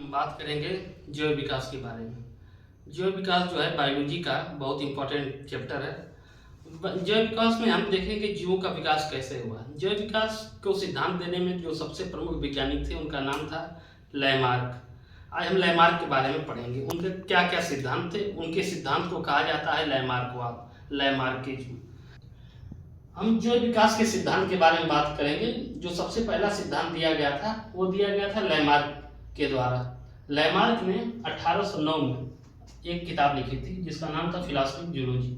हम बात करेंगे जैव विकास के बारे में। जैव विकास जो है बायोलॉजी का बहुत इंपॉर्टेंट चैप्टर है। जैव विकास में हम देखेंगे जीवों का विकास कैसे हुआ। जैव विकास को सिद्धांत देने में जो सबसे प्रमुख वैज्ञानिक थे उनका नाम था लैमार्क। आज हम लैमार्क के बारे में पढ़ेंगे, उनके क्या क्या सिद्धांत थे। उनके सिद्धांत को कहा जाता है लैमार्कवाद, लैमार्किज्म। हम जैव विकास के सिद्धांत के बारे में बात करेंगे। जो सबसे पहला सिद्धांत दिया गया था वो दिया गया था लैमार्क के द्वारा। लैमार्क ने 1809 में एक किताब लिखी थी जिसका नाम था फिलॉसफी ऑफ जूलॉजी।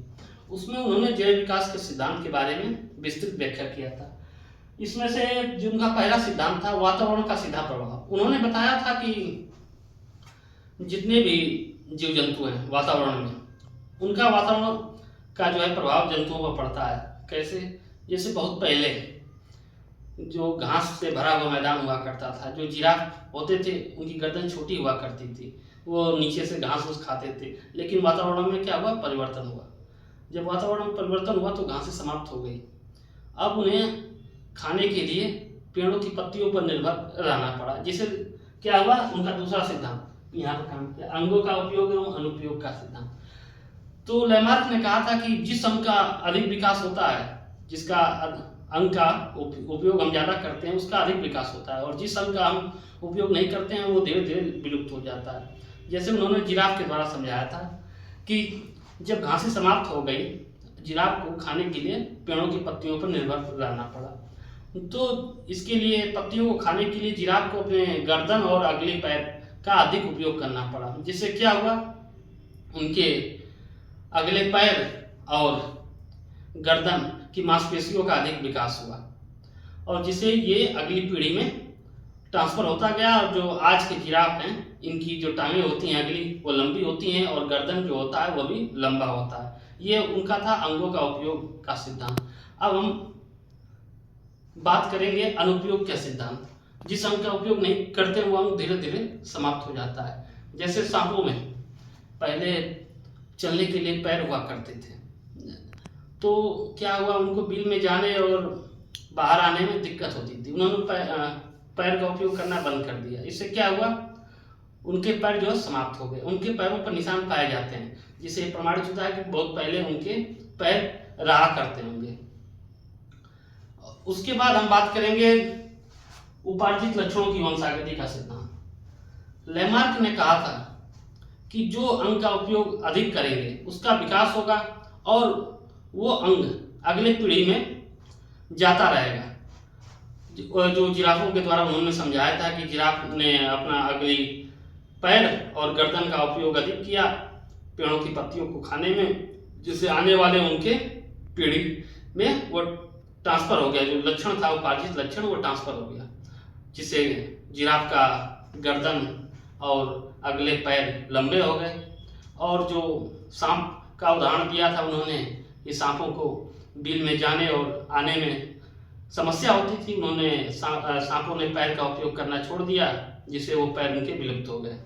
उसमें उन्होंने जैव विकास के सिद्धांत के बारे में विस्तृत व्याख्या किया था। इसमें से जो उनका पहला सिद्धांत था वातावरण का सीधा प्रभाव। उन्होंने बताया था कि जितने भी जीव जंतु हैं वातावरण में, उनका वातावरण का जो है प्रभाव जंतुओं पर पड़ता है। कैसे? जैसे बहुत पहले जो घास से भरा हुआ मैदान हुआ करता था, जो जिराफ होते थे उनकी गर्दन छोटी हुआ करती थी, वो नीचे से घास फूस खाते थे। लेकिन वातावरण में क्या हुआ? परिवर्तन हुआ। जब वातावरण में परिवर्तन हुआ तो घासें समाप्त हो गई। अब उन्हें खाने के लिए पेड़ों की पत्तियों पर निर्भर रहना पड़ा। जिससे क्या हुआ? उनका दूसरा सिद्धांत यहाँ पर काम किया, अंगों का उपयोग एवं अनुपयोग का सिद्धांत। तो लैमार्क ने कहा था कि जिस अंग का अधिक विकास होता है, जिसका अंग का उपयोग हम ज़्यादा करते हैं, उसका अधिक विकास होता है, और जिस अंग का हम उपयोग नहीं करते हैं वो धीरे धीरे विलुप्त हो जाता है। जैसे उन्होंने जिराफ के द्वारा समझाया था कि जब घासें समाप्त हो गई, जिराफ को खाने के लिए पेड़ों की पत्तियों पर निर्भर रहना पड़ा। तो इसके लिए पत्तियों को खाने के लिए जिराफ को अपने गर्दन और अगले पैर का अधिक उपयोग करना पड़ा। जिससे क्या हुआ? उनके अगले पैर और गर्दन की मांसपेशियों का अधिक विकास हुआ, और जिससे ये अगली पीढ़ी में ट्रांसफर होता गया। और जो आज के जिराफ हैं, इनकी जो टांगें होती हैं अगली, वो लंबी होती हैं, और गर्दन जो होता है वो भी लंबा होता है। ये उनका था अंगों का उपयोग का सिद्धांत। अब हम बात करेंगे अनुपयोग का सिद्धांत। जिस अंग का उपयोग नहीं करते वो अंग धीरे धीरे समाप्त हो जाता है। जैसे सांपों में पहले चलने के लिए पैर हुआ करते थे, तो क्या हुआ? उनको बिल में जाने और बाहर आने में दिक्कत होती थी। उन्होंने पैर का उपयोग करना बंद कर दिया। इससे क्या हुआ? उनके पैर जो है समाप्त हो गए। उनके पैरों पर निशान पाए जाते हैं, जिससे प्रमाणित होता है कि बहुत पहले उनके पैर रहा करते होंगे। उसके बाद हम बात करेंगे उपार्जित लक्षणों की वंशागति का सिद्धांत। लैमार्क ने कहा था कि जो अंग का उपयोग अधिक करेंगे उसका विकास होगा, और वो अंग अगले पीढ़ी में जाता रहेगा। जो जिराफों के द्वारा उन्होंने समझाया था कि जिराफ ने अपना अगली पैर और गर्दन का उपयोग अधिक किया पेड़ों की पत्तियों को खाने में, जिससे आने वाले उनके पीढ़ी में वो ट्रांसफर हो गया। जो लक्षण था उपार्जित लक्षण, वो ट्रांसफर हो गया, जिससे जिराफ का गर्दन और अगले पैर लंबे हो गए। और जो सांप का उदाहरण दिया था उन्होंने, ये सांपों को बिल में जाने और आने में समस्या होती थी, उन्होंने सांपों ने पैर का उपयोग करना छोड़ दिया, जिससे वो पैर उनके विलुप्त हो गए।